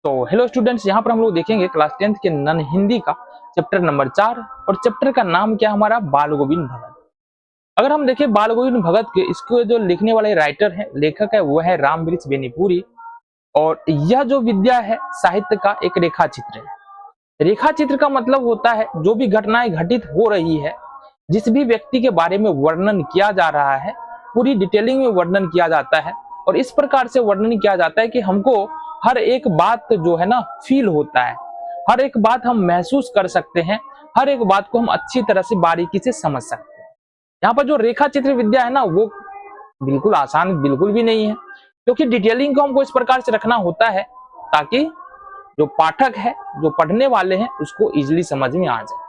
तो hello students, यहाँ पर हम लोग देखेंगे क्लास 10th के नन हिंदी का चैप्टर नंबर 4 और चैप्टर का नाम क्या हमारा बाल गोविंद भगत। अगर हम देखें बाल गोविंद भगत के इसको जो लिखने वाले राइटर है, लेखक है, वो है रामवृक्ष बेनीपुरी। और यह जो विद्या है साहित्य का एक रेखा चित्र है। रेखा चित्र का मतलब होता है जो भी घटनाएं घटित हो रही है, जिस भी व्यक्ति के बारे में वर्णन किया जा रहा है, पूरी डिटेलिंग में वर्णन किया जाता है और इस प्रकार से वर्णन किया जाता है कि हमको हर एक बात जो है ना फील होता है, हर एक बात हम महसूस कर सकते हैं, हर एक बात को हम अच्छी तरह से बारीकी से समझ सकते हैं। यहाँ पर जो रेखा चित्र विद्या है ना, वो बिल्कुल आसान बिल्कुल भी नहीं है, क्योंकि डिटेलिंग को हमको इस प्रकार से रखना होता है ताकि जो पाठक है, जो पढ़ने वाले हैं, उसको इजिली समझ में आ जाए।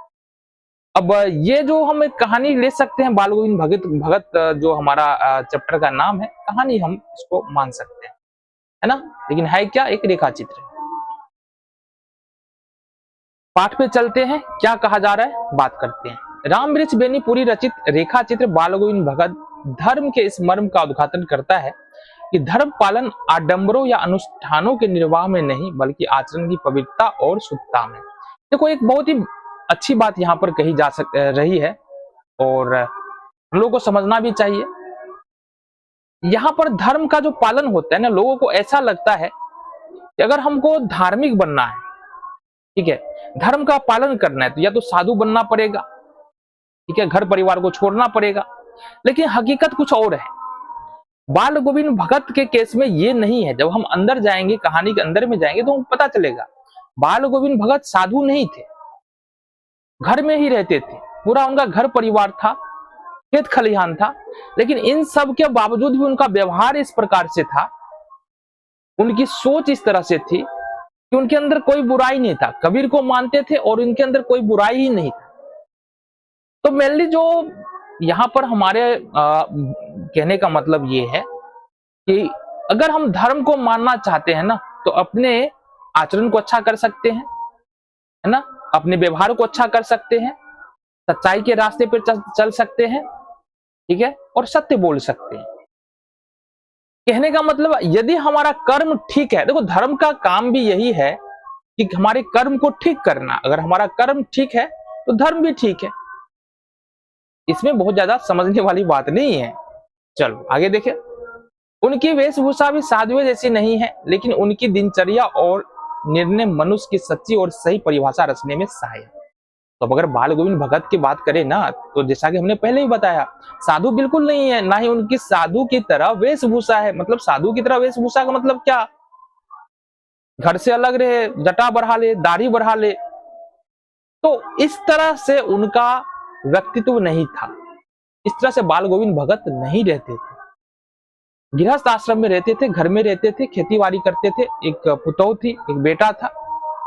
अब ये जो हम एक कहानी ले सकते हैं, बाल गोविंद भगत जो हमारा चैप्टर का नाम है, कहानी हम इसको मान सकते हैं, है ना। लेकिन है क्या, एक रेखा चित्र। पाठ पे चलते हैं, क्या कहा जा रहा है बात करते हैं। रामवृक्ष बेनीपुरी रचित रेखा चित्र बाल गोविंद भगत धर्म के इस मर्म का उद्घाटन करता है कि धर्म पालन आडंबरों या अनुष्ठानों के निर्वाह में नहीं, बल्कि आचरण की पवित्रता और शुद्धता में। देखो, एक बहुत ही अच्छी बात यहाँ पर कही जा रही है और हम लोगों को समझना भी चाहिए। यहाँ पर धर्म का जो पालन होता है ना, लोगों को ऐसा लगता है कि अगर हमको धार्मिक बनना है, ठीक है, धर्म का पालन करना है, तो या तो साधु बनना पड़ेगा, ठीक है, घर परिवार को छोड़ना पड़ेगा। लेकिन हकीकत कुछ और है। बाल गोविंद भगत के केस में ये नहीं है। जब हम अंदर जाएंगे, कहानी के अंदर में जाएंगे, तो हमको पता चलेगा बाल गोविंद भगत साधु नहीं थे, घर में ही रहते थे, पूरा उनका घर परिवार था, खेत खलिहान था। लेकिन इन सब के बावजूद भी उनका व्यवहार इस प्रकार से था, उनकी सोच इस तरह से थी कि उनके अंदर कोई बुराई नहीं था। कबीर को मानते थे और उनके अंदर कोई बुराई ही नहीं था। तो मेनली जो यहाँ पर हमारे कहने का मतलब ये है कि अगर हम धर्म को मानना चाहते हैं ना, तो अपने आचरण को अच्छा कर सकते हैं, है ना, अपने व्यवहार को अच्छा कर सकते हैं, सच्चाई के रास्ते पर चल सकते हैं, ठीक है, और सत्य बोल सकते हैं। कहने का मतलब यदि हमारा कर्म ठीक है, देखो धर्म का काम भी यही है कि हमारे कर्म को ठीक करना। अगर हमारा कर्म ठीक है तो धर्म भी ठीक है, इसमें बहुत ज्यादा समझने वाली बात नहीं है। चलो आगे देखें। उनकी वेशभूषा भी साधुओं जैसी नहीं है, लेकिन उनकी दिनचर्या और निर्णय मनुष्य की सच्ची और सही परिभाषा रचने में सहायक। तो अगर बाल गोविंद भगत की बात करें ना, तो जैसा कि हमने पहले ही बताया, साधु बिल्कुल नहीं है, ना ही उनकी साधु की तरह वेशभूषा है। मतलब साधु की तरह वेशभूषा का मतलब क्या, घर से अलग रहे, जटा बढ़ा ले, दाढ़ी बढ़ा ले, तो इस तरह से उनका व्यक्तित्व नहीं था। इस तरह से बाल गोविंद भगत नहीं रहते थे। गृहस्थ आश्रम में रहते थे, घर में रहते थे, खेती बाड़ी करते थे, एक पुतौह थी, एक बेटा था,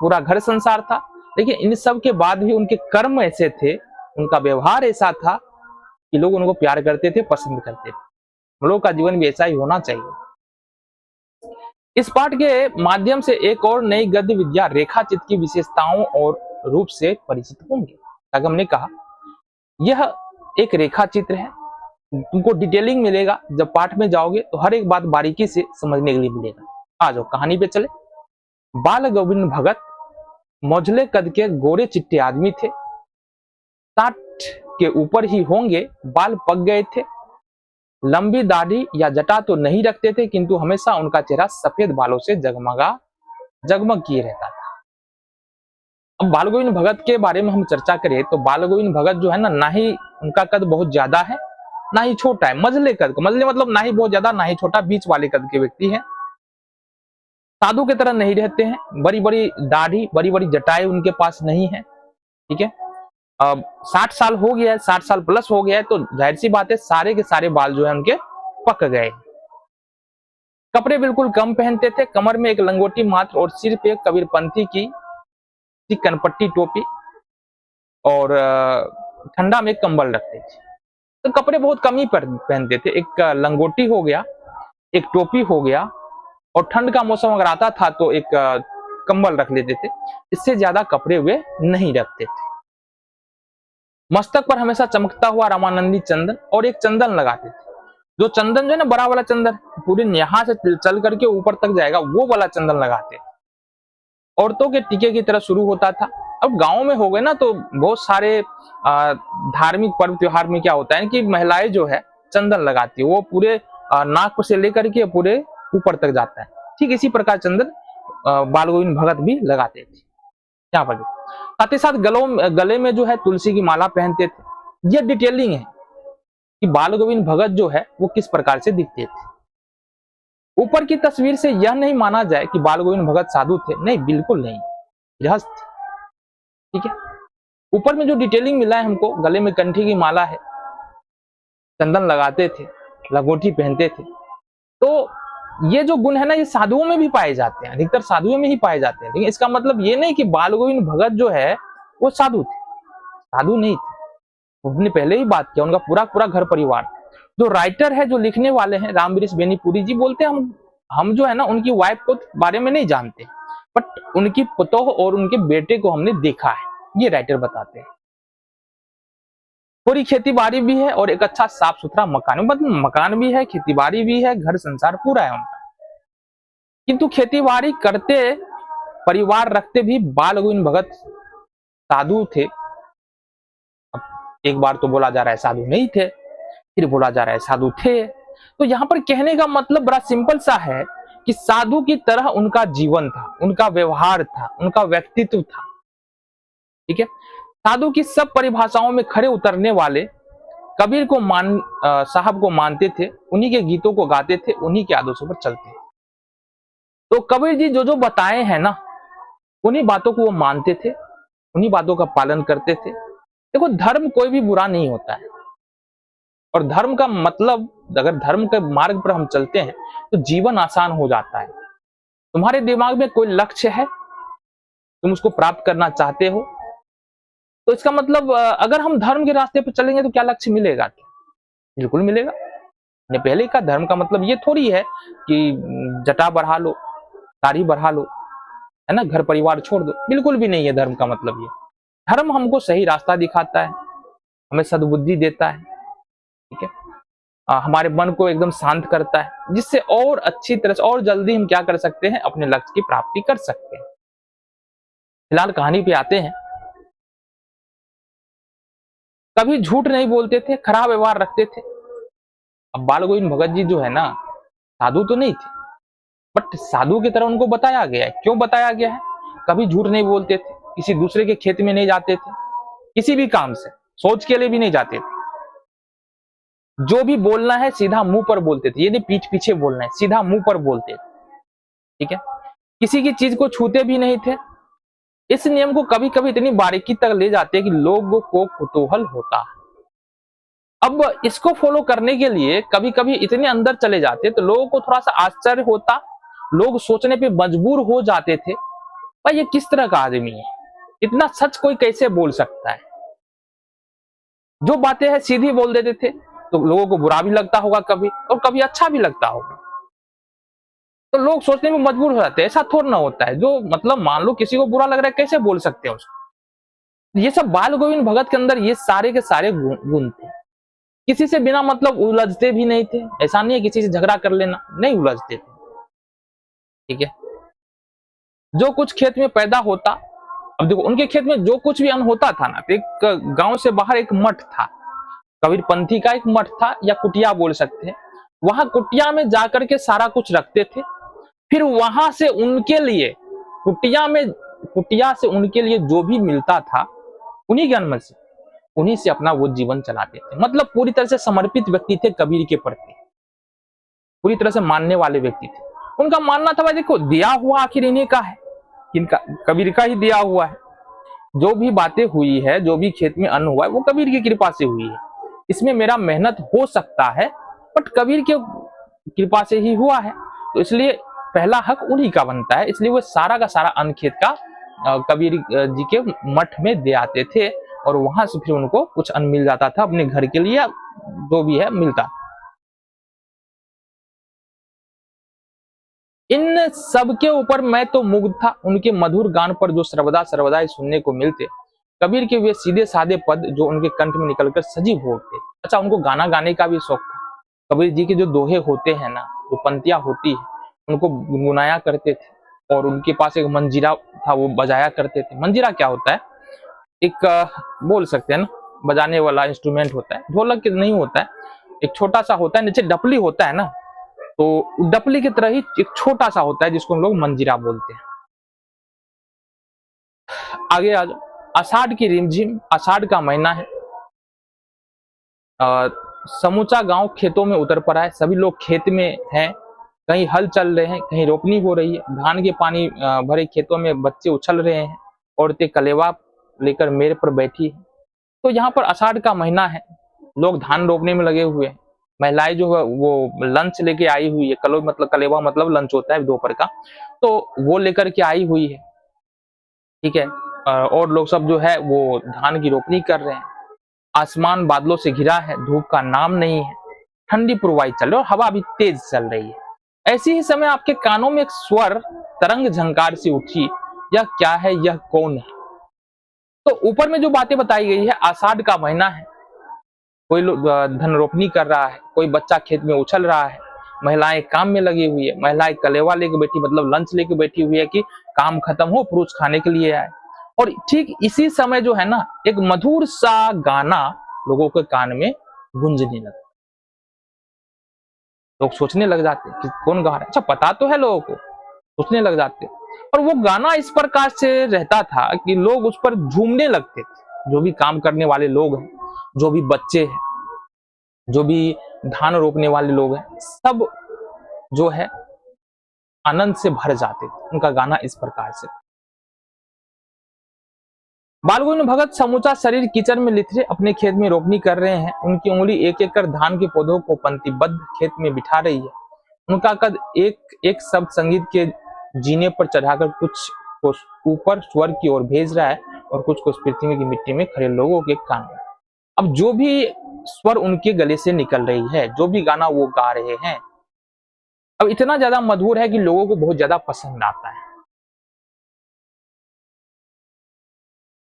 पूरा घर संसार था। लेकिन इन सब के बाद भी उनके कर्म ऐसे थे, उनका व्यवहार ऐसा था कि लोग उनको प्यार करते थे, पसंद करते थे। हम लोग का जीवन भी ऐसा ही होना चाहिए। इस पाठ के माध्यम से एक और नई गद्य विद्या रेखा चित्र की विशेषताओं और रूप से परिचित होंगे। ताकि हमने कहा यह एक रेखा चित्र है, तुमको डिटेलिंग मिलेगा। जब पाठ में जाओगे तो हर एक बात बारीकी से समझने के लिए मिलेगा। आ जाओ कहानी पे चले। बाल गोविंद भगत मौजले कद के गोरे चिट्टे आदमी थे। 60 के ऊपर ही होंगे, बाल पक गए थे, लंबी दाढ़ी या जटा तो नहीं रखते थे, किंतु हमेशा उनका चेहरा सफेद बालों से जगमग किए रहता था। अब बाल गोविंद भगत के बारे में हम चर्चा करें तो बाल गोविंद भगत जो है ना ही उनका कद बहुत ज्यादा है, ना ही छोटा है। मजले कद, मजले मतलब ना ही बहुत ज्यादा ना ही छोटा, बीच वाले कद के व्यक्ति हैं। साधु की तरह नहीं रहते हैं, बड़ी बड़ी दाढ़ी, बड़ी बड़ी जटाएं उनके पास नहीं है, ठीक है। अब 60 साल हो गया है, 60 साल प्लस हो गया है, तो जाहिर सी बात है सारे के सारे बाल जो है उनके पक गए। कपड़े बिल्कुल कम पहनते थे, कमर में एक लंगोटी मात्र और सिर पे कबीरपंथी की कनपट्टी टोपी और ठंडा में कंबल रखते थे। तो कपड़े बहुत कम ही पहनते थे। एक लंगोटी हो गया, एक टोपी हो गया, और ठंड का मौसम अगर आता था तो एक कंबल रख लेते थे। इससे ज्यादा कपड़े वे नहीं रखते थे। मस्तक पर हमेशा चमकता हुआ रामानंदी चंदन और एक चंदन लगाते थे। जो चंदन जो है ना, बड़ा वाला चंदन, पूरे यहाँ से चल करके ऊपर तक जाएगा, वो वाला चंदन लगाते थे। औरतों के टीके की तरह शुरू होता था। अब गाँव में हो गए ना, तो बहुत सारे धार्मिक पर्व त्योहार में क्या होता है कि महिलाएं जो है चंदन लगाती है, वो पूरे नाक पर से लेकर के पूरे ऊपर तक जाता है। ठीक इसी प्रकार चंदन बाल गोविंद भगत भी लगाते थे यहाँ पर। साथ ही साथ गले में जो है तुलसी की माला पहनते थे। ये डिटेलिंग है कि बाल गोविंद भगत जो है वो किस प्रकार से दिखते थे। ऊपर की तस्वीर से यह नहीं माना जाए कि बाल गोविंद भगत साधु थे, नहीं, बिल्कुल नहीं, गृहस्थ थे। ठीक है, ऊपर में जो डिटेलिंग मिला है हमको, गले में कंठी की माला है, चंदन लगाते थे, लंगोटी पहनते थे, तो ये जो गुण है ना, ये साधुओं में भी पाए जाते हैं, अधिकतर साधुओं में ही पाए जाते हैं। लेकिन इसका मतलब ये नहीं कि बाल गोविंद भगत जो है वो साधु थे, साधु नहीं थे। हमने पहले ही बात किया, उनका पूरा पूरा घर परिवार। जो राइटर है, जो लिखने वाले हैं, रामवृक्ष बेनीपुरी जी, बोलते हैं हम जो है ना उनकी वाइफ को बारे में नहीं जानते, बट उनकी पतोह और उनके बेटे को हमने देखा है, ये राइटर बताते हैं। पूरी खेती बाड़ी भी है और एक अच्छा साफ सुथरा मकान, मतलब मकान भी है, खेती बाड़ी भी है, घर संसार पूरा है उनका। किंतु खेती बाड़ी करते, परिवार रखते भी बाल गोविंद भगत साधु थे। अब एक बार तो बोला जा रहा है साधु नहीं थे, फिर बोला जा रहा है साधु थे। तो यहाँ पर कहने का मतलब बड़ा सिंपल सा है कि साधु की तरह उनका जीवन था, उनका व्यवहार था, उनका व्यक्तित्व था। ठीक है, साधु की सब परिभाषाओं में खरे उतरने वाले, कबीर को साहब को मानते थे, उन्हीं के गीतों को गाते थे, उन्हीं के आदर्शों पर चलते थे। तो कबीर जी जो जो बताए हैं ना, उन्हीं बातों को वो मानते थे, उन्हीं बातों का पालन करते थे। देखो, धर्म कोई भी बुरा नहीं होता है, और धर्म का मतलब, अगर धर्म के मार्ग पर हम चलते हैं तो जीवन आसान हो जाता है। तुम्हारे दिमाग में कोई लक्ष्य है, तुम उसको प्राप्त करना चाहते हो, तो इसका मतलब अगर हम धर्म के रास्ते पर चलेंगे तो क्या लक्ष्य मिलेगा? क्या बिल्कुल मिलेगा। ने पहले का धर्म का मतलब ये थोड़ी है कि जटा बढ़ा लो, दाढ़ी बढ़ा लो, है ना, घर परिवार छोड़ दो, बिल्कुल भी नहीं है धर्म का मतलब ये। धर्म हमको सही रास्ता दिखाता है, हमें सद्बुद्धि देता है। ठीक है, हमारे मन को एकदम शांत करता है, जिससे और अच्छी तरह से और जल्दी हम क्या कर सकते हैं, अपने लक्ष्य की प्राप्ति कर सकते हैं। फिलहाल कहानी पे आते हैं। कभी झूठ नहीं बोलते थे, खराब व्यवहार रखते थे। अब बाल गोविंद भगत जी जो है ना, साधु तो नहीं थे, बट साधु की तरह उनको बताया गया है। क्यों बताया गया है? कभी झूठ नहीं बोलते थे, किसी दूसरे के खेत में नहीं जाते थे, किसी भी काम से सोच के लिए भी नहीं जाते थे। जो भी बोलना है सीधा मुंह पर बोलते थे, ये नहीं पीठ पीछे बोलना है, सीधा मुंह पर बोलते थे। ठीक है, किसी की चीज को छूते भी नहीं थे। इस नियम को कभी कभी इतनी बारीकी तक ले जाते कि लोगों को कुतूहल होता है। अब इसको फॉलो करने के लिए कभी कभी इतने अंदर चले जाते तो लोगों को थोड़ा सा आश्चर्य होता, लोग सोचने पे मजबूर हो जाते थे, भाई ये किस तरह का आदमी है, इतना सच कोई कैसे बोल सकता है। जो बातें हैं सीधी बोल देते थे, तो लोगों को बुरा भी लगता होगा कभी, और कभी अच्छा भी लगता होगा। तो लोग सोचने में मजबूर हो जाते हैं, ऐसा थोड़ा ना होता है। जो मतलब मान लो किसी को बुरा लग रहा है, कैसे बोल सकते हैं उसको। ये सब बाल गोविंद भगत के अंदर ये सारे के सारे गुण थे। किसी से बिना मतलब उलझते भी नहीं थे, ऐसा नहीं है किसी से झगड़ा कर लेना, नहीं उलझते थे। ठीक है, जो कुछ खेत में पैदा होता, अब देखो उनके खेत में जो कुछ भी अन्न होता था ना, तो एक गांव से बाहर एक मठ था, कबीरपंथी का एक मठ था, या कुटिया बोल सकते हैं। वहां कुटिया में जाकर के सारा कुछ रखते थे, फिर वहां से उनके लिए कुटिया से उनके लिए जो भी मिलता था, उन्हीं के अन्न से, उन्हीं से अपना वो जीवन चलाते थे। मतलब पूरी तरह से समर्पित व्यक्ति थे कबीर के प्रति, पूरी तरह से मानने वाले व्यक्ति थे। उनका मानना था भाई देखो, दिया हुआ आखिर इन्हीं का है, किनका? कबीर का ही दिया हुआ है। जो भी बातें हुई है, जो भी खेत में अन्न हुआ है, वो कबीर की कृपा से हुई है। इसमें मेरा मेहनत हो सकता है, बट कबीर के कृपा से ही हुआ है, तो इसलिए पहला हक उन्हीं का बनता है। इसलिए वो सारा का सारा अन्न खेत का कबीर जी के मठ में दे आते थे, और वहां से फिर उनको कुछ अन्न मिल जाता था अपने घर के लिए, जो भी है मिलता। इन सब के ऊपर मैं तो मुग्ध था, उनके मधुर गान पर जो सर्वदा सर्वदा सुनने को मिलते। कबीर के वे सीधे साधे पद जो उनके कंठ में निकलकर सजीव हो उठते। अच्छा, उनको गाना गाने का भी शौक था। कबीर जी के जो दोहे होते हैं ना, जो पंक्तियां होती है, उनको गुनगुनाया करते थे। और उनके पास एक मंजीरा था वो बजाया करते थे। मंजीरा क्या होता है, एक बोल सकते हैं ना बजाने वाला इंस्ट्रूमेंट होता है, ढोलक नहीं होता है, एक छोटा सा होता है, नीचे डपली होता है ना, तो डपली की तरह ही एक छोटा सा होता है जिसको हम लोग मंजीरा बोलते हैं। आगे आ जाओ, आषाढ़ की रिमझिम, आषाढ़ का महीना है, समूचा गांव खेतों में उतर पड़ा है, सभी लोग खेत में हैं, कहीं हल चल रहे हैं, कहीं रोपनी हो रही है, धान के पानी भरे खेतों में बच्चे उछल रहे हैं, औरतें कलेवा लेकर मेरे पर बैठी है। तो यहाँ पर आषाढ़ का महीना है, लोग धान रोपने में लगे हुए हैं, महिलाएं जो है वो लंच लेके आई हुई है, कलेवा मतलब लंच होता है दोपहर का, तो वो लेकर के आई हुई है, ठीक है। और लोग सब जो है वो धान की रोपनी कर रहे हैं। आसमान बादलों से घिरा है, धूप का नाम नहीं है, ठंडी पुरवाई चल रही है और हवा भी तेज चल रही है। ऐसी ही समय आपके कानों में एक स्वर तरंग झंकार सी उठी, यह क्या है, यह कौन है। तो ऊपर में जो बातें बताई गई है, आषाढ़ का महीना है, कोई धन रोपनी कर रहा है, कोई बच्चा खेत में उछल रहा है, महिलाएं काम में लगी हुई है, महिलाएं कलेवा लेके बैठी मतलब लंच लेके बैठी हुई है कि काम खत्म हो पुरुष खाने के लिए आए। और ठीक इसी समय जो है ना एक मधुर सा गाना लोगों के कान में गूंजने लगा। लोग सोचने लग जाते कि कौन गा रहा है, अच्छा पता तो है लोगों को, सोचने लग जाते। और वो गाना इस प्रकार से रहता था कि लोग उस पर झूमने लगते थे, जो भी काम करने वाले लोग हैं, जो भी बच्चे हैं, जो भी धान रोपने वाले लोग हैं, सब जो है आनंद से भर जाते थे। उनका गाना इस प्रकार से। बाल गोविंद भगत समूचा शरीर कीचड़ में लिथरे अपने खेत में रोपनी कर रहे हैं। उनकी उंगली एक एक कर धान के पौधों को पंक्तिबद्ध खेत में बिठा रही है। उनका कद एक एक शब्द संगीत के जीने पर चढ़ाकर कुछ को ऊपर स्वर की ओर भेज रहा है और कुछ को पृथ्वी की मिट्टी में खड़े लोगों के कान में। अब जो भी स्वर उनके गले से निकल रही है, जो भी गाना वो गा रहे हैं, अब इतना ज्यादा मधुर है कि लोगों को बहुत ज्यादा पसंद आता है।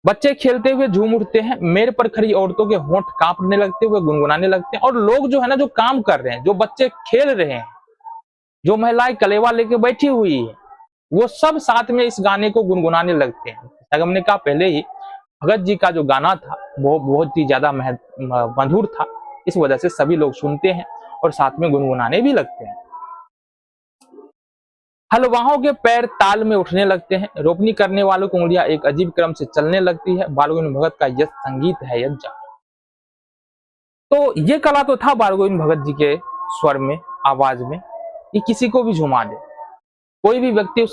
बच्चे खेलते हुए झूम उठते हैं, मेरे पर खड़ी औरतों के होंठ कांपने लगते हुए गुनगुनाने लगते हैं। और लोग जो है ना जो काम कर रहे हैं, जो बच्चे खेल रहे हैं, जो महिलाएं कलेवा लेके बैठी हुई है, वो सब साथ में इस गाने को गुनगुनाने लगते हैं। हमने कहा पहले ही भगत जी का जो गाना था वो बहुत ही ज्यादा मधुर था, इस वजह से सभी लोग सुनते हैं और साथ में गुनगुनाने भी लगते हैं। हलवाहों के पैर ताल में उठने लगते हैं, रोपनी करने वालों की उंगलियां एक अजीब क्रम से चलने लगती है। बाल गोविंद भगत का यह संगीत है, यह जादू। तो ये कला तो था बाल गोविंद भगत जी के स्वर में, आवाज में, कि किसी को भी झुमा दे, कोई भी व्यक्ति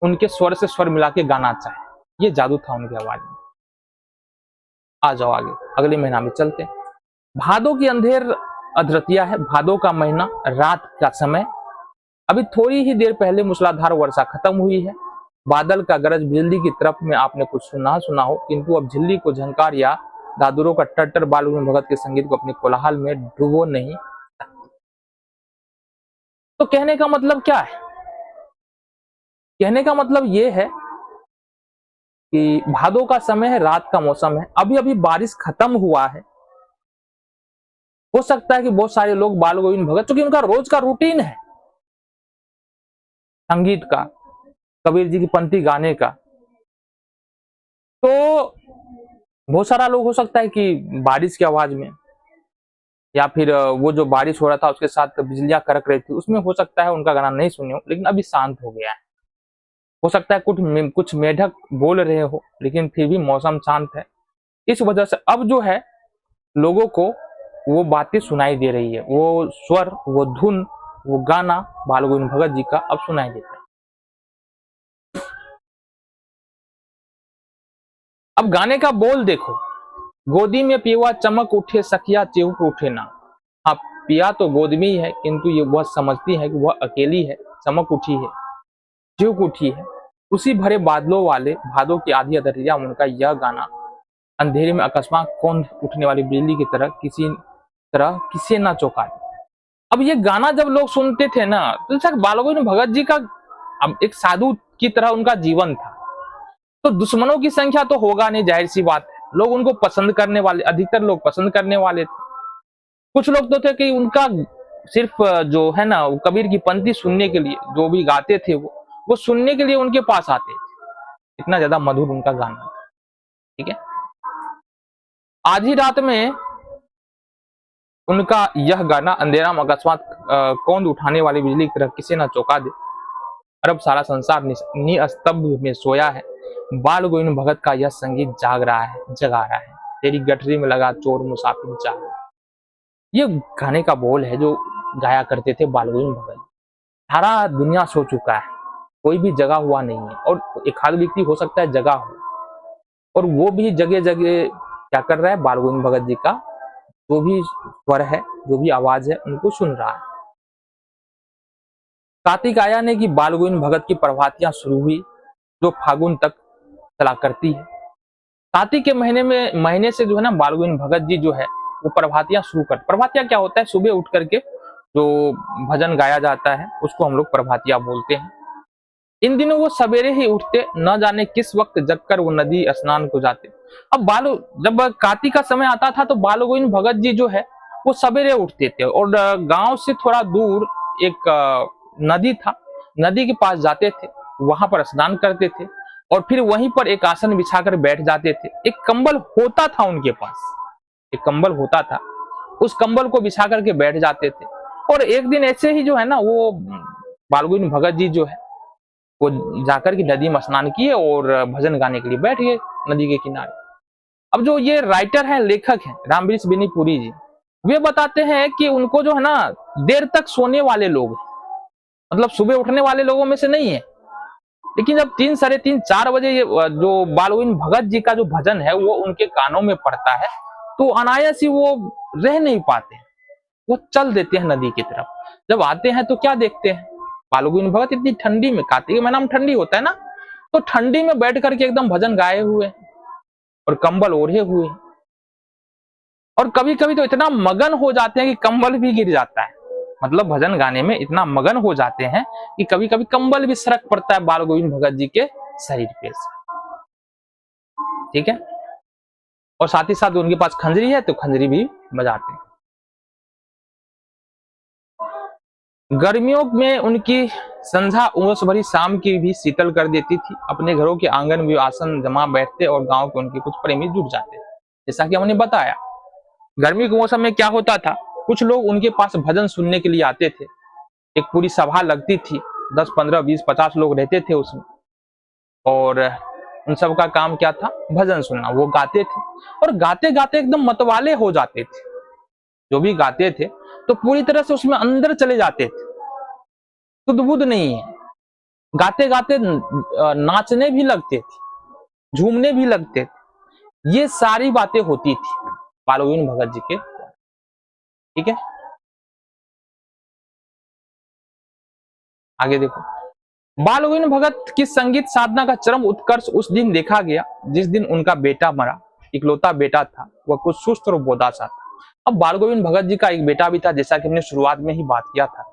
उनके स्वर से स्वर मिला के गाना चाहे, ये जादू था उनकी आवाज में। आ जाओ आगे, अगले महीना में चलते हैं। भादो की अंधेर अधरतिया है, भादो का महीना, रात का समय। अभी थोड़ी ही देर पहले मूसलाधार वर्षा खत्म हुई है। बादल का गरज बिजली की तरफ में आपने कुछ सुना हो, किंतु अब झिल्ली को झंकार या दादुरों का टट्टर बाल गोविंद भगत के संगीत को अपने कोलाहल में डुबो नहीं। तो कहने का मतलब क्या है? कहने का मतलब ये है कि भादो का समय है, रात का मौसम है, अभी अभी बारिश खत्म हुआ है। हो सकता है कि बहुत सारे लोग बाल गोविंद भगत, क्योंकि उनका रोज का रूटीन है संगीत का, कबीर जी की पंक्ति गाने का, तो बहुत सारा लोग हो सकता है कि बारिश की आवाज में या फिर वो जो बारिश हो रहा था उसके साथ बिजलियां कड़क रही थी, उसमें हो सकता है उनका गाना नहीं सुने हो, लेकिन अभी शांत हो गया है। हो सकता है कुछ मेढक बोल रहे हो, लेकिन फिर भी मौसम शांत है। इस वजह से अब जो है लोगों को वो बातें सुनाई दे रही है, वो स्वर, वो धुन, वो गाना बाल गोविंद भगत जी का अब सुनाई देता है। अब गाने का बोल देखो, गोदी में पिया चमक उठे सखिया चिहुक उठे ना। हाँ, पिया तो गोद में ही है, किंतु ये वह समझती है कि वह अकेली है, चमक उठी है, चिहुक उठी है। उसी भरे बादलों वाले भादों की आधी अधरिया उनका यह गाना अंधेरे में अकस्मात कौन उठने वाली बिजली की तरह किसे ना चौंका दे। अब ये गाना जब लोग सुनते थे ना, तो बाल गोविंद भगत जी का अब एक साधु की तरह उनका जीवन था, तो दुश्मनों की संख्या तो होगा नहीं, जाहिर सी बात है। लोग उनको पसंद करने वाले, अधिकतर लोग पसंद करने वाले थे। कुछ लोग तो थे कि उनका सिर्फ जो है ना वो कबीर की पंक्ति सुनने के लिए, जो भी गाते थे वो सुनने के लिए उनके पास आते थे। इतना ज्यादा मधुर उनका गाना था। ठीक है, आधी रात में उनका यह गाना अंधेरा में अकस्मात कौंध उठाने वाली बिजली की तरह किसे न चौंका दे, अरब सारा संसार निस्तब्ध में सोया है, बाल गोविंद भगत का यह संगीत जाग रहा है, जगा रहा है, तेरी गठरी में लगा चोर मुसाफिर जाग। ये गाने का बोल है जो गाया करते थे बाल गोविंद भगत। सारा दुनिया सो चुका है, कोई भी जगा हुआ नहीं है, और एक आध व्यक्ति हो सकता है जगा हो, और वो भी जगह जगह क्या कर रहा है, बाल गोविंद भगत जी का जो भी स्वर है, जो भी आवाज है, उनको सुन रहा है। कार्तिक आया ने कि बाल गोविंद भगत की प्रभातियां शुरू हुई जो फागुन तक चला करती है। कार्तिक के महीने से जो है ना, बाल गोविंद भगत जी जो है वो प्रभातियां शुरू कर। प्रभातियां क्या होता है, सुबह उठ करके जो भजन गाया जाता है उसको हम लोग प्रभातियां बोलते हैं। इन दिनों वो सवेरे ही उठते, न जाने किस वक्त जगकर वो नदी स्नान को जाते। अब जब कार्तिक का समय आता था तो बाल गोविंद भगत जी जो है वो सवेरे उठते थे और गांव से थोड़ा दूर एक नदी था, नदी के पास जाते थे, वहां पर स्नान करते थे और फिर वहीं पर एक आसन बिछाकर बैठ जाते थे। एक कंबल होता था उनके पास, एक कंबल होता था, उस कंबल को बिछा करके बैठ जाते थे। और एक दिन ऐसे ही जो है ना, वो बाल गोविंद भगत जी जो है वो जाकर के नदी में स्नान किए और भजन गाने के लिए बैठ गए नदी के किनारे। अब जो ये राइटर हैं, लेखक हैं रामवृक्ष बेनीपुरी जी, वे बताते हैं कि उनको जो है ना देर तक सोने वाले लोग, मतलब सुबह उठने वाले लोगों में से नहीं है, लेकिन जब 3, साढ़े 3, 4 बजे ये जो बाल गोविंद भगत जी का जो भजन है वो उनके कानों में पड़ता है तो अनायास ही वो रह नहीं पाते, वो चल देते हैं नदी की तरफ। जब आते हैं तो क्या देखते हैं, बाल गोविंद भगत इतनी ठंडी में, कार्तिक के महीना में ठंडी होता है ना, तो ठंडी में बैठ करके एकदम भजन गाए हुए और कंबल ओढ़े हुए, और कभी कभी तो इतना मगन हो जाते हैं कि कंबल भी गिर जाता है। मतलब भजन गाने में इतना मगन हो जाते हैं कि कभी कभी कंबल भी सरक पड़ता है बाल गोविंद भगत जी के शरीर पे से। ठीक है, और साथ ही साथ उनके पास खंजरी है तो खंजरी भी बजाते हैं। गर्मियों में उनकी संध्या उमस भरी शाम की भी शीतल कर देती थी। अपने घरों के आंगन में आसन जमा बैठते और गांव के उनके कुछ प्रेमी जुट जाते, जैसा कि हमने बताया। गर्मी के मौसम में क्या होता था, कुछ लोग उनके पास भजन सुनने के लिए आते थे। एक पूरी सभा लगती थी, 10, 15, 20, 50 लोग रहते थे उसमें, और उन सब का काम क्या था, भजन सुनना। वो गाते थे और गाते गाते एकदम मतवाले हो जाते थे। जो भी गाते थे तो पूरी तरह से उसमें अंदर चले जाते थे, सुध बुध नहीं है, गाते गाते नाचने भी लगते थे, झूमने भी लगते थे। ये सारी बातें होती थी बाल गोविंद भगत जी के। ठीक है, आगे देखो। बाल गोविंद भगत की संगीत साधना का चरम उत्कर्ष उस दिन देखा गया जिस दिन उनका बेटा मरा। इकलौता बेटा था, वह कुछ सुस्त और बोदासा था। अब बाल गोविंद भगत जी का एक बेटा भी था, जैसा कि हमने शुरुआत में ही बात किया था।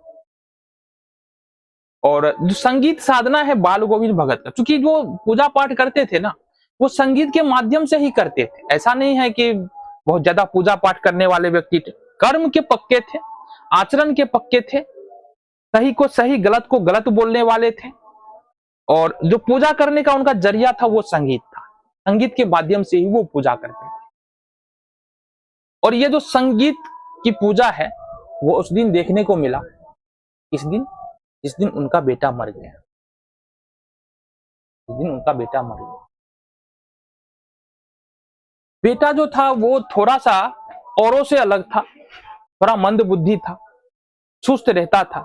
और जो संगीत साधना है बाल गोविंद भगत का, क्योंकि जो पूजा पाठ करते थे ना, वो संगीत के माध्यम से ही करते थे। ऐसा नहीं है कि बहुत ज्यादा पूजा पाठ करने वाले व्यक्ति थे, कर्म के पक्के थे, आचरण के पक्के थे, सही को सही, गलत को गलत बोलने वाले थे। और जो पूजा करने का उनका जरिया था वो संगीत था, संगीत के माध्यम से ही वो पूजा करते थे। और ये जो संगीत की पूजा है वो उस दिन देखने को मिला, इस दिन, जिस दिन उनका बेटा मर गया, इस दिन उनका बेटा मर गया। बेटा जो था वो थोड़ा सा औरों से अलग था, थोड़ा मंद बुद्धि था, सुस्त रहता था,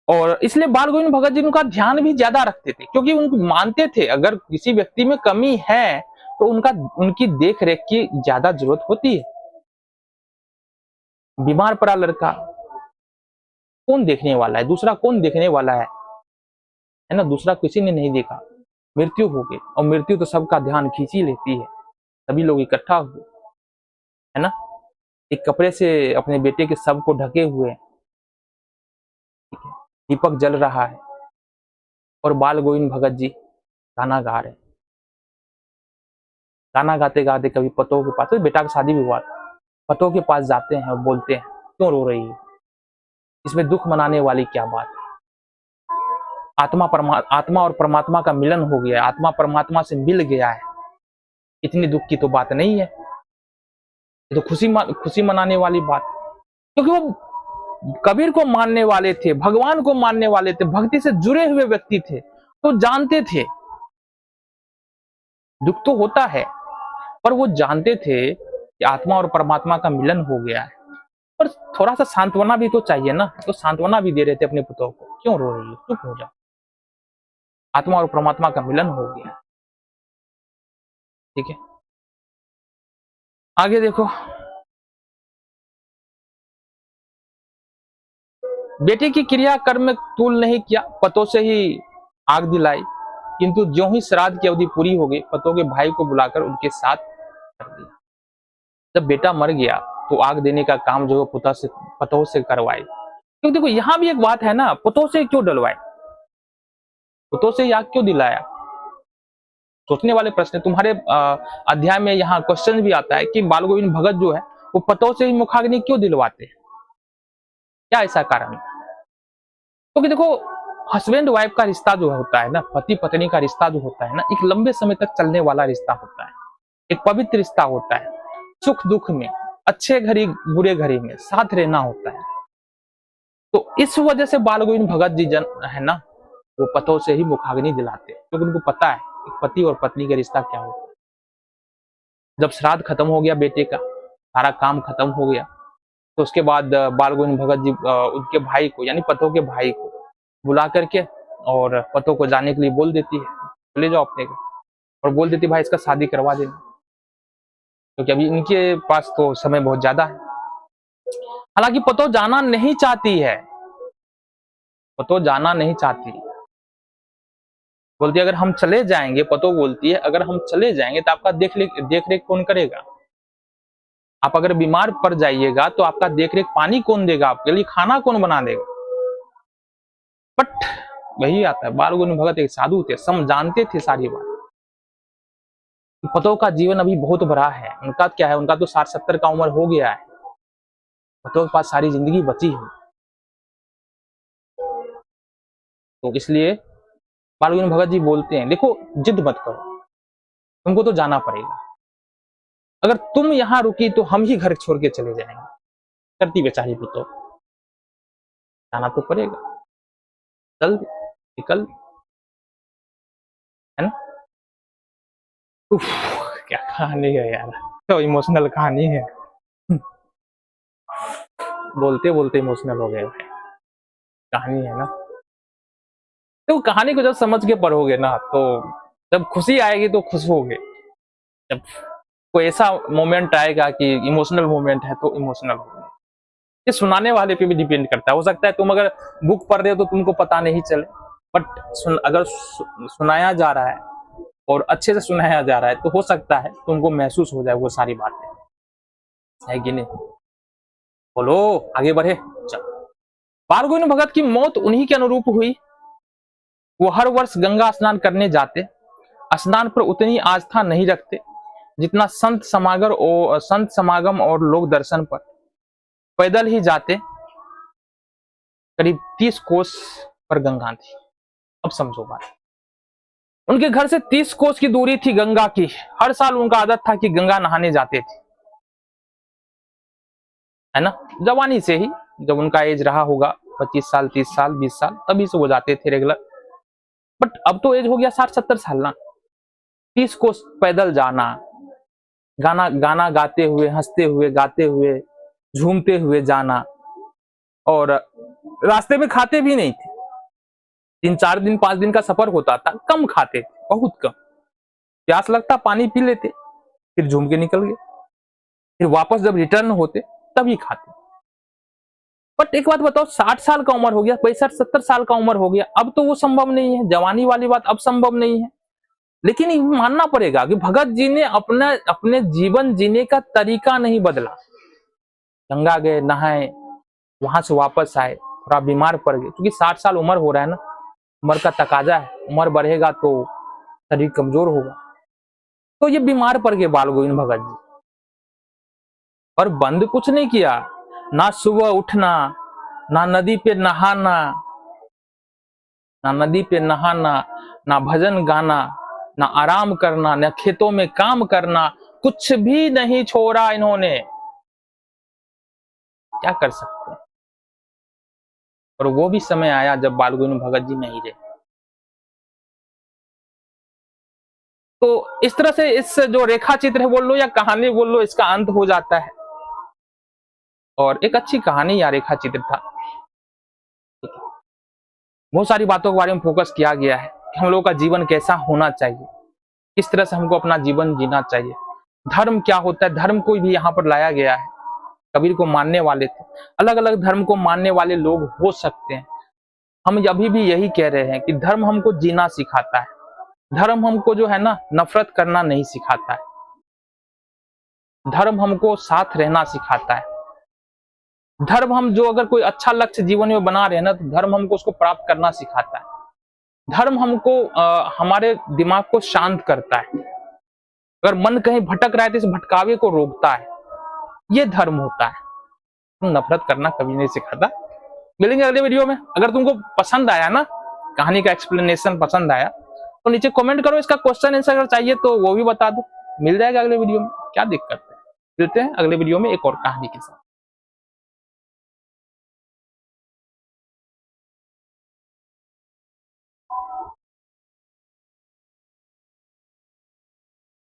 और इसलिए बाल गोविंद भगत जी उनका ध्यान भी ज्यादा रखते थे, क्योंकि उनको मानते थे अगर किसी व्यक्ति में कमी है तो उनकी देख रेख की ज्यादा जरूरत होती है। बीमार पड़ा लड़का कौन देखने वाला है, दूसरा कौन देखने वाला है ना, दूसरा किसी ने नहीं देखा, मृत्यु हो गई, और मृत्यु तो सबका ध्यान खींच ही लेती है, सभी लोग इकट्ठा हुए, है ना, एक कपड़े से अपने बेटे के शव को ढके हुए, ठीक है, दीपक जल रहा है और बाल गोविंद भगत जी गाना गा रहे हैं। गाना गाते गाते कभी पतों के पास, बेटा का शादी भी हुआ था, पतों के पास जाते हैं और बोलते हैं क्यों रो रही है, इसमें दुख मनाने वाली क्या बात है। आत्मा और परमात्मा का मिलन हो गया, आत्मा परमात्मा से मिल गया है। इतनी दुख की तो बात नहीं है, ये तो खुशी मनाने वाली बात, क्योंकि वो कबीर को मानने वाले थे, भगवान को मानने वाले थे, भक्ति से जुड़े हुए व्यक्ति थे, तो जानते थे दुख तो होता है, पर वो जानते थे कि आत्मा और परमात्मा का मिलन हो गया है। पर थोड़ा सा सांत्वना भी तो चाहिए ना, तो सांत्वना भी दे रहे थे अपने पुत्रों को, क्यों रो रही हो, चुप हो जाओ, आत्मा और परमात्मा का मिलन हो गया। ठीक है, आगे देखो। बेटे की क्रिया कर्म तूल नहीं किया, पतों से ही आग दिलाई, किंतु ज्यों ही श्राद्ध की अवधि पूरी हो गई, पतों के भाई को बुलाकर उनके साथ कर दिया। जब बेटा मर गया तो आग देने का काम जो है पतों से करवाए। क्योंकि देखो यहां भी एक बात है ना, पतों से क्यों डलवाए, पतों से आग क्यों दिलाया, सोचने वाले प्रश्न। तुम्हारे अध्याय में यहाँ क्वेश्चन भी आता है कि बाल गोविंद भगत जो है वो पतों से ही मुखाग्नि क्यों दिलवाते हैं, क्या ऐसा कारण है? क्योंकि देखो हस्बैंड वाइफ का रिश्ता जो होता है ना, पति पत्नी का रिश्ता जो होता है ना, एक लंबे समय तक चलने वाला रिश्ता होता है, एक पवित्र रिश्ता होता है। सुख दुख में, अच्छे घड़ी बुरे घड़ी में साथ रहना होता है। तो इस वजह से बाल गोविंद भगत जी जन है ना, वो पतों से ही मुखाग्नि दिलाते हैं, क्योंकि उनको पता है कि पति और पत्नी का रिश्ता क्या होता है। जब श्राद्ध खत्म हो गया बेटे का, सारा काम खत्म हो गया, तो उसके बाद बाल गोविंद भगत जी उनके भाई को, यानी पतों के भाई को बुला करके और पतों को जाने के लिए बोल देती है, चले जाओ अपने घर, और बोल देती भाई इसका शादी करवा देना, क्योंकि अभी इनके पास तो समय बहुत ज्यादा है। हालांकि पतो जाना नहीं चाहती है, पतो जाना नहीं चाहती, बोलती है अगर हम चले जाएंगे, पतो बोलती है अगर हम चले जाएंगे तो आपका देख रेख कौन करेगा, आप अगर बीमार पड़ जाइएगा तो आपका देख रेख पानी कौन देगा, आपके लिए खाना कौन बना देगा। बट वही आता है, बाल गोविंद भगत एक साधु थे, जानते थे सारी बात। पतों का जीवन अभी बहुत बड़ा है, उनका क्या है, उनका तो 60-70 का उम्र हो गया है, पतों के पास सारी जिंदगी बची है। तो इसलिए बाल गोविंद भगत जी बोलते हैं देखो जिद मत करो, तुमको तो जाना पड़ेगा, अगर तुम यहां रुकी तो हम ही घर छोड़ के चले जाएंगे। करती बेचारी पुतो, जाना तो पड़ेगा, चल निकल, है ना। उफ, क्या कहानी है यार, तो इमोशनल कहानी है, बोलते बोलते इमोशनल हो गए भाई, कहानी है ना। तो कहानी को जब समझ के पढ़ोगे ना, तो जब खुशी आएगी तो खुश होगे, जब कोई ऐसा मोमेंट आएगा कि इमोशनल मोमेंट है तो इमोशनल होगे। ये सुनाने वाले पे भी डिपेंड करता है, हो सकता है तुम अगर बुक पढ़ रहे हो तो तुमको पता नहीं चले, बट अगर सुनाया जा रहा है और अच्छे से सुनाया जा रहा है तो हो सकता है तुमको महसूस हो जाए वो सारी बातें, है कि नहीं। बोलो आगे बढ़े। चलो, बाल गोविंद भगत की मौत उन्हीं के अनुरूप हुई। वो हर वर्ष गंगा स्नान करने जाते, स्नान पर उतनी आस्था नहीं रखते जितना संत समागम और लोक दर्शन पर। पैदल ही जाते, करीब 30 कोस पर गंगा थी। अब समझो बात, उनके घर से 30 कोस की दूरी थी गंगा की। हर साल उनका आदत था कि गंगा नहाने जाते थे, है ना, जवानी से ही, जब उनका एज रहा होगा 25 साल 30 साल 20 साल, तभी से वो जाते थे रेगुलर। बट अब तो एज हो गया 60-70 साल ना, 30 कोस पैदल जाना, गाना गाते हुए, हंसते हुए, गाते हुए, झूमते हुए जाना, और रास्ते में खाते भी नहीं थे। 3-4 दिन 5 दिन का सफर होता था, कम खाते थे, बहुत कम, प्यास लगता पानी पी लेते, फिर झूम के निकल गए, फिर वापस जब रिटर्न होते तभी खाते। बट एक बात बताओ, 60 साल का उम्र हो गया, 65-70 साल का उम्र हो गया, अब तो वो संभव नहीं है, जवानी वाली बात अब संभव नहीं है। लेकिन ये मानना पड़ेगा कि भगत जी ने अपने जीवन जीने का तरीका नहीं बदला। गंगा गए, नहाए, वहां से वापस आए, थोड़ा बीमार पड़ गए, क्योंकि 60 साल उम्र हो रहा है ना, उम्र का तकाजा है, उम्र बढ़ेगा तो शरीर कमजोर होगा। तो ये बीमार पड़ गए बाल गोविंद भगत जी, और बंद कुछ नहीं किया, ना सुबह उठना, ना नदी पे नहाना, ना नदी पे नहाना, ना भजन गाना, ना आराम करना, ना खेतों में काम करना, कुछ भी नहीं छोड़ा इन्होंने। क्या कर सकते हैं। और वो भी समय आया जब बाल गोविंद भगत जी नहीं रहे। तो इस तरह से इस जो रेखा चित्र है बोल लो या कहानी बोल लो, इसका अंत हो जाता है। और एक अच्छी कहानी या रेखा चित्र था। बहुत सारी बातों के बारे में फोकस किया गया है कि हम लोगों का जीवन कैसा होना चाहिए, किस तरह से हमको अपना जीवन जीना चाहिए, धर्म क्या होता है, धर्म को भी यहाँ पर लाया गया है। कबीर को मानने वाले थे, अलग अलग धर्म को मानने वाले लोग हो सकते हैं। हम अभी भी यही कह रहे हैं कि धर्म हमको जीना सिखाता है, धर्म हमको जो है ना नफरत करना नहीं सिखाता है, धर्म हमको साथ रहना सिखाता है। धर्म हम जो अगर कोई अच्छा लक्ष्य जीवन में बना रहे हैं ना, तो धर्म हमको उसको प्राप्त करना सिखाता है। धर्म हमको हमारे दिमाग को शांत करता है। अगर मन कहीं भटक रहा है तो इस भटकावे को रोकता है। ये धर्म होता है। नफरत करना कभी नहीं सिखाता। मिलेंगे अगले वीडियो में। अगर तुमको पसंद आया ना, कहानी का एक्सप्लेनेशन पसंद आया, तो नीचे कमेंट करो। इसका क्वेश्चन आंसर अगर चाहिए तो वो भी बता दो, मिल जाएगा अगले वीडियो में। क्या दिक्कत है। मिलते हैं अगले वीडियो में एक और कहानी के साथ।